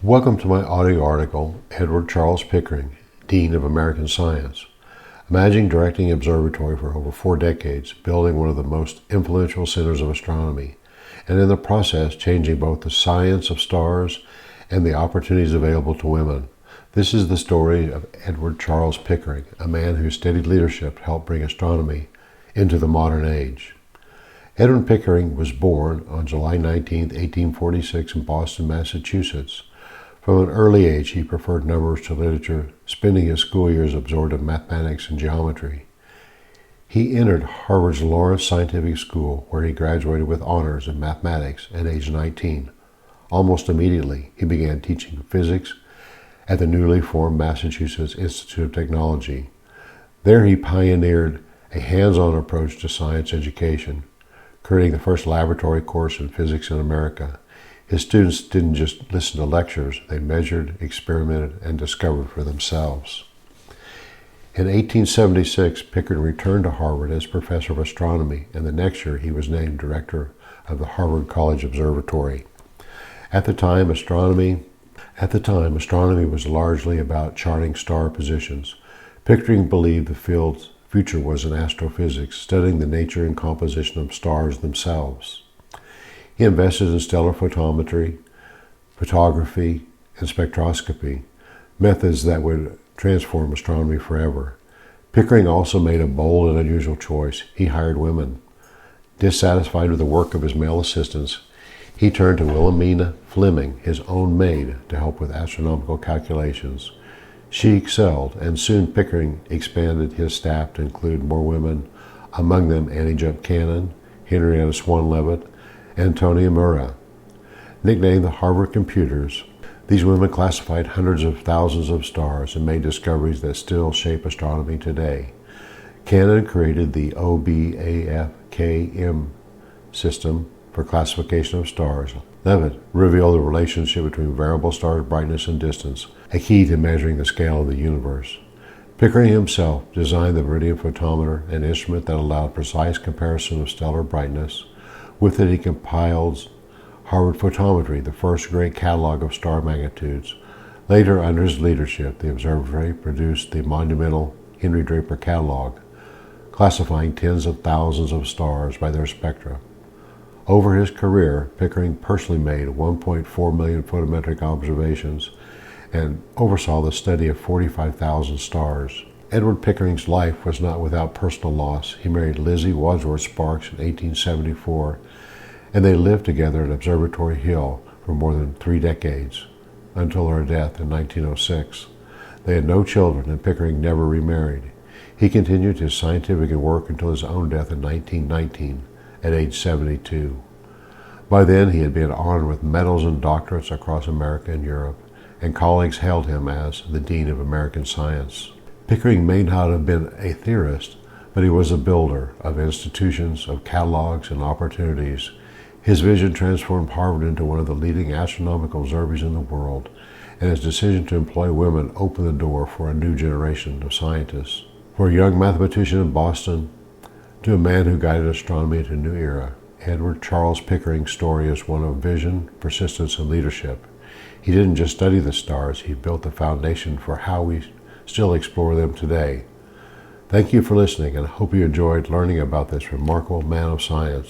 Welcome to my audio article, Edward Charles Pickering, Dean of American Science. Imagine directing an observatory for over 4 decades, building one of the most influential centers of astronomy, and in the process changing both the science of stars and the opportunities available to women. This is the story of Edward Charles Pickering, a man whose steady leadership helped bring astronomy into the modern age. Edward Pickering was born on July 19, 1846 in Boston, Massachusetts. From an early age, he preferred numbers to literature, spending his school years absorbed in mathematics and geometry. He entered Harvard's Lawrence Scientific School, where he graduated with honors in mathematics at age 19. Almost immediately, he began teaching physics at the newly formed Massachusetts Institute of Technology. There he pioneered a hands-on approach to science education, creating the first laboratory course in physics in America. His students didn't just listen to lectures, they measured, experimented, and discovered for themselves. In 1876, Pickering returned to Harvard as professor of astronomy, and the next year he was named director of the Harvard College Observatory. At the time, astronomy was largely about charting star positions. Pickering believed the field's future was in astrophysics, studying the nature and composition of stars themselves. He invested in stellar photometry, photography, and spectroscopy, methods that would transform astronomy forever. Pickering also made a bold and unusual choice. He hired women. Dissatisfied with the work of his male assistants, he turned to Wilhelmina Fleming, his own maid, to help with astronomical calculations. She excelled, and soon Pickering expanded his staff to include more women, among them Annie Jump Cannon, Henrietta Leavitt, and Antonia Murrah. Nicknamed the Harvard Computers, these women classified hundreds of thousands of stars and made discoveries that still shape astronomy today. Cannon created the OBAFKM system for classification of stars. Leavitt revealed the relationship between variable stars' brightness and distance, a key to measuring the scale of the universe. Pickering himself designed the Meridian photometer, an instrument that allowed precise comparison of stellar brightness. With it, he compiled Harvard Photometry, the first great catalog of star magnitudes. Later, under his leadership, the observatory produced the monumental Henry Draper Catalog, classifying tens of thousands of stars by their spectra. Over his career, Pickering personally made 1.4 million photometric observations and oversaw the study of 45,000 stars. Edward Pickering's life was not without personal loss. He married Lizzie Wadsworth Sparks in 1874, and they lived together at Observatory Hill for more than 3 decades, until her death in 1906. They had no children, and Pickering never remarried. He continued his scientific work until his own death in 1919, at age 72. By then, he had been honored with medals and doctorates across America and Europe, and colleagues hailed him as the Dean of American Science. Pickering may not have been a theorist, but he was a builder of institutions, of catalogs, and opportunities. His vision transformed Harvard into one of the leading astronomical observatories in the world, and his decision to employ women opened the door for a new generation of scientists. For a young mathematician in Boston to a man who guided astronomy into a new era, Edward Charles Pickering's story is one of vision, persistence, and leadership. He didn't just study the stars, he built the foundation for how we still explore them today. Thank you for listening, and I hope you enjoyed learning about this remarkable man of science.